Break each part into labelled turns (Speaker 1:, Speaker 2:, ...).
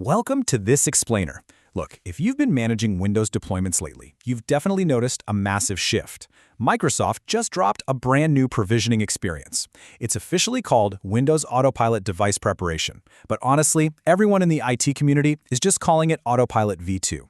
Speaker 1: Welcome to this explainer. Look, if you've been managing Windows deployments lately, you've definitely noticed a massive shift. Microsoft just dropped a brand new provisioning experience. It's officially called Windows Autopilot Device Preparation, but honestly, everyone in the IT community is just calling it Autopilot V2.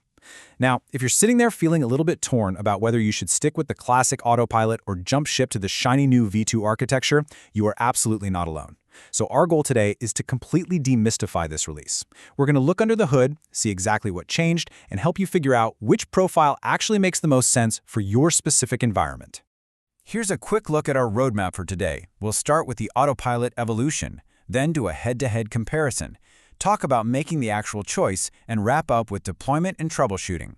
Speaker 1: Now, if you're sitting there feeling a little bit torn about whether you should stick with the classic Autopilot or jump ship to the shiny new V2 architecture, you are absolutely not alone. So our goal today is to completely demystify this release. We're going to look under the hood, see exactly what changed, and help you figure out which profile actually makes the most sense for your specific environment. Here's a quick look at our roadmap for today. We'll start with the Autopilot evolution, then do a head-to-head comparison, talk about making the actual choice, and wrap up with deployment and troubleshooting.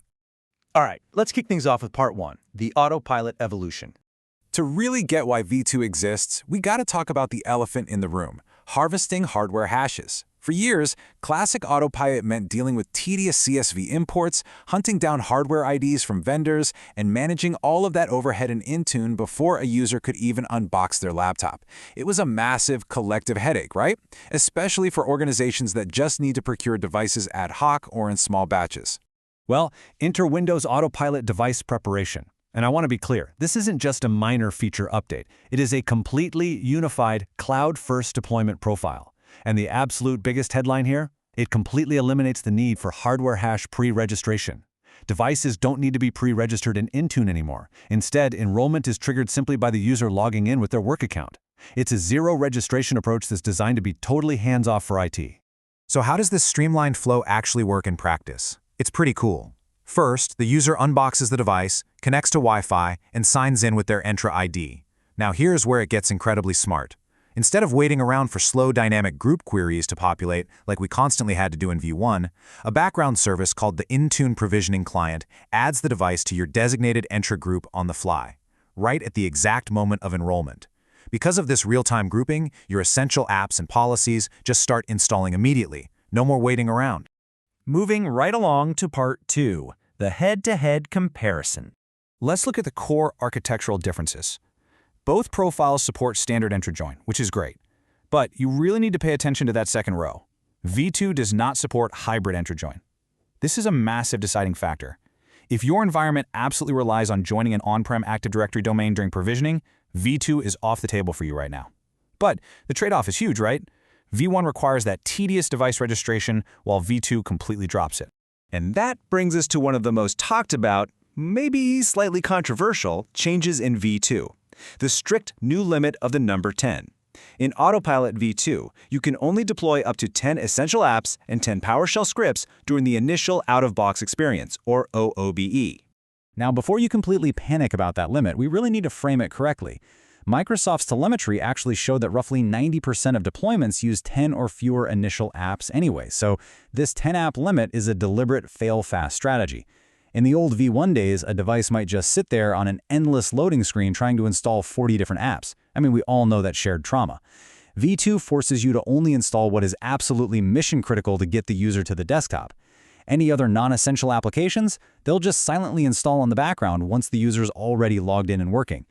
Speaker 2: All right, let's kick things off with part one, the Autopilot evolution.
Speaker 1: To really get why V2 exists, we gotta talk about the elephant in the room, harvesting hardware hashes. For years, classic Autopilot meant dealing with tedious CSV imports, hunting down hardware IDs from vendors, and managing all of that overhead in Intune before a user could even unbox their laptop. It was a massive collective headache, right? Especially for organizations that just need to procure devices ad hoc or in small batches.
Speaker 2: Well, enter Windows Autopilot Device Preparation. And I want to be clear, this isn't just a minor feature update. It is a completely unified cloud-first deployment profile. And the absolute biggest headline here? It completely eliminates the need for hardware hash pre-registration. Devices don't need to be pre-registered in Intune anymore. Instead, enrollment is triggered simply by the user logging in with their work account. It's a zero registration approach that's designed to be totally hands-off for IT.
Speaker 1: So how does this streamlined flow actually work in practice? It's pretty cool. First, the user unboxes the device, connects to Wi-Fi, and signs in with their Entra ID. Now here's where it gets incredibly smart. Instead of waiting around for slow dynamic group queries to populate like we constantly had to do in V1, a background service called the Intune provisioning client adds the device to your designated Entra group on the fly, right at the exact moment of enrollment. Because of this real-time grouping, your essential apps and policies just start installing immediately. No more waiting around.
Speaker 3: Moving right along to part two, the head-to-head comparison.
Speaker 1: Let's look at the core architectural differences. Both profiles support standard Entra join, which is great. But you really need to pay attention to that second row. V2 does not support hybrid Entra join. This is a massive deciding factor. If your environment absolutely relies on joining an on-prem Active Directory domain during provisioning, V2 is off the table for you right now. But the trade-off is huge, right? V1 requires that tedious device registration, while V2 completely drops it.
Speaker 3: And that brings us to one of the most talked about, maybe slightly controversial, changes in V2, the strict new limit of the number 10. In Autopilot V2, you can only deploy up to 10 essential apps and 10 PowerShell scripts during the initial out-of-box experience, or OOBE.
Speaker 1: Now, before you completely panic about that limit, we really need to frame it correctly. Microsoft's telemetry actually showed that roughly 90% of deployments use 10 or fewer initial apps anyway, so this 10-app limit is a deliberate fail-fast strategy. In the old V1 days, a device might just sit there on an endless loading screen trying to install 40 different apps. I mean, we all know that shared trauma. V2 forces you to only install what is absolutely mission-critical to get the user to the desktop. Any other non-essential applications, they'll just silently install in the background once the user's already logged in and working.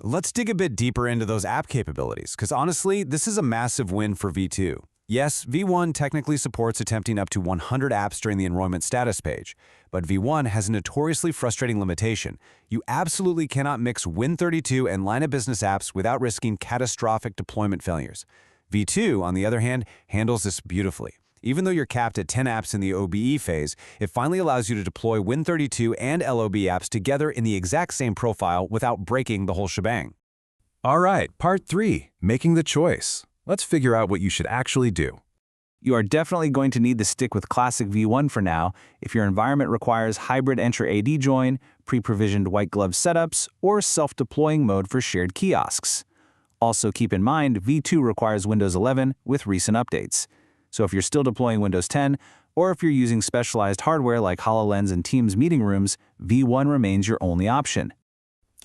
Speaker 4: Let's dig a bit deeper into those app capabilities, because honestly, this is a massive win for V2. Yes, V1 technically supports attempting up to 100 apps during the enrollment status page, but V1 has a notoriously frustrating limitation. You absolutely cannot mix Win32 and line of business apps without risking catastrophic deployment failures. V2, on the other hand, handles this beautifully. Even though you're capped at 10 apps in the OBE phase, it finally allows you to deploy Win32 and LOB apps together in the exact same profile without breaking the whole shebang.
Speaker 1: All right, part 3, making the choice. Let's figure out what you should actually do.
Speaker 3: You are definitely going to need to stick with classic V1 for now if your environment requires hybrid Entra AD join, pre-provisioned white glove setups, or self-deploying mode for shared kiosks. Also keep in mind, V2 requires Windows 11 with recent updates. So if you're still deploying Windows 10, or if you're using specialized hardware like HoloLens and Teams meeting rooms, V1 remains your only option.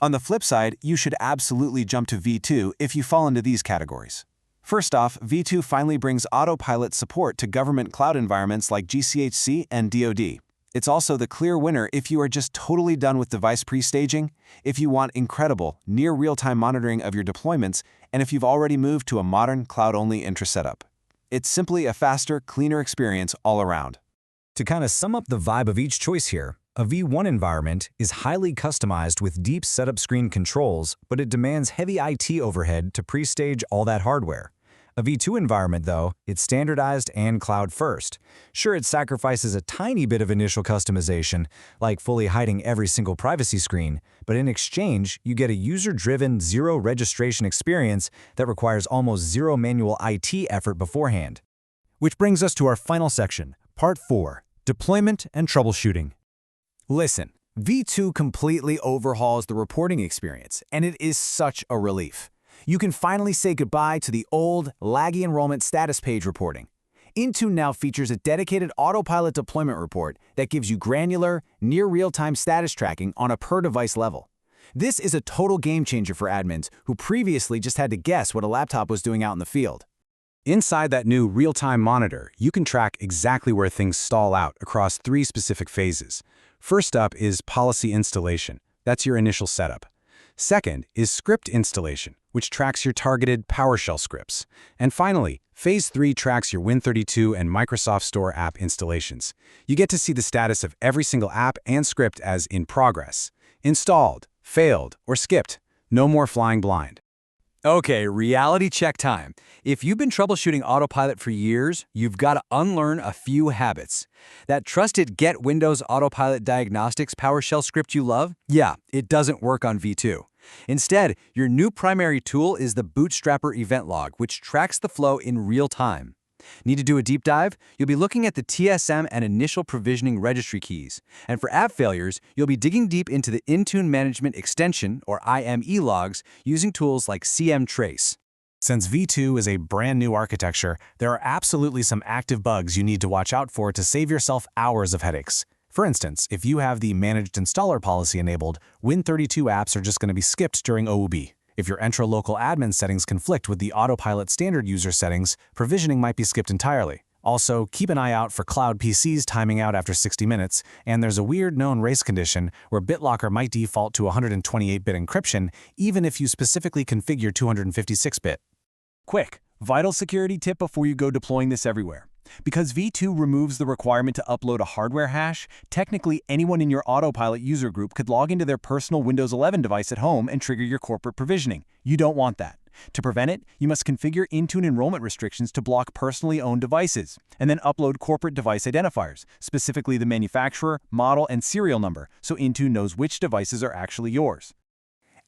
Speaker 4: On the flip side, you should absolutely jump to V2 if you fall into these categories. First off, V2 finally brings Autopilot support to government cloud environments like GCHQ and DoD. It's also the clear winner if you are just totally done with device pre-staging, if you want incredible, near real-time monitoring of your deployments, and if you've already moved to a modern, cloud-only Entra setup. It's simply a faster, cleaner experience all around.
Speaker 2: To kind of sum up the vibe of each choice here, a V1 environment is highly customized with deep setup screen controls, but it demands heavy IT overhead to pre-stage all that hardware. A V2 environment, though, it's standardized and cloud-first. Sure, it sacrifices a tiny bit of initial customization, like fully hiding every single privacy screen, but in exchange, you get a user-driven, zero-registration experience that requires almost zero manual IT effort beforehand.
Speaker 1: Which brings us to our final section, Part 4, Deployment and Troubleshooting. Listen, V2 completely overhauls the reporting experience, and it is such a relief. You can finally say goodbye to the old, laggy enrollment status page reporting. Intune now features a dedicated Autopilot deployment report that gives you granular, near real-time status tracking on a per-device level. This is a total game-changer for admins who previously just had to guess what a laptop was doing out in the field.
Speaker 3: Inside that new real-time monitor, you can track exactly where things stall out across 3 specific phases. First up is policy installation. That's your initial setup. Second is script installation, which tracks your targeted PowerShell scripts. And finally, Phase 3 tracks your Win32 and Microsoft Store app installations. You get to see the status of every single app and script as in progress, installed, failed, or skipped. No more flying blind.
Speaker 1: Okay, reality check time. If you've been troubleshooting Autopilot for years, you've got to unlearn a few habits. That trusted Get Windows Autopilot Diagnostics PowerShell script you love? Yeah, it doesn't work on V2. Instead, your new primary tool is the Bootstrapper event log, which tracks the flow in real time. Need to do a deep dive? You'll be looking at the TSM and initial provisioning registry keys. And for app failures, you'll be digging deep into the Intune Management Extension, or IME logs, using tools like CMTrace.
Speaker 2: Since V2 is a brand new architecture, there are absolutely some active bugs you need to watch out for to save yourself hours of headaches. For instance, if you have the Managed Installer policy enabled, Win32 apps are just going to be skipped during OOB. If your local admin settings conflict with the Autopilot standard user settings, provisioning might be skipped entirely. Also, keep an eye out for cloud PCs timing out after 60 minutes, and there's a weird known race condition where BitLocker might default to 128-bit encryption even if you specifically configure 256-bit.
Speaker 1: Quick, vital security tip before you go deploying this everywhere. Because V2 removes the requirement to upload a hardware hash, technically anyone in your Autopilot user group could log into their personal Windows 11 device at home and trigger your corporate provisioning. You don't want that. To prevent it, you must configure Intune enrollment restrictions to block personally owned devices, and then upload corporate device identifiers, specifically the manufacturer, model, and serial number, so Intune knows which devices are actually yours.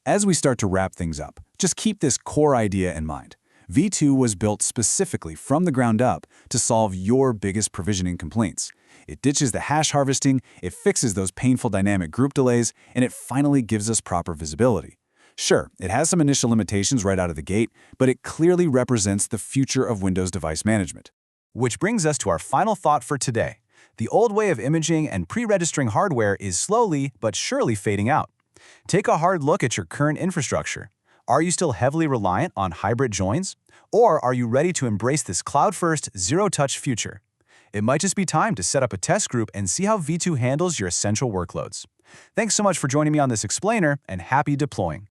Speaker 3: As we start to wrap things up, just keep this core idea in mind. V2 was built specifically from the ground up to solve your biggest provisioning complaints. It ditches the hash harvesting, it fixes those painful dynamic group delays, and it finally gives us proper visibility. Sure, it has some initial limitations right out of the gate, but it clearly represents the future of Windows device management.
Speaker 1: Which brings us to our final thought for today. The old way of imaging and pre-registering hardware is slowly but surely fading out. Take a hard look at your current infrastructure. Are you still heavily reliant on hybrid joins? Or are you ready to embrace this cloud-first, zero-touch future? It might just be time to set up a test group and see how V2 handles your essential workloads. Thanks so much for joining me on this explainer, and happy deploying.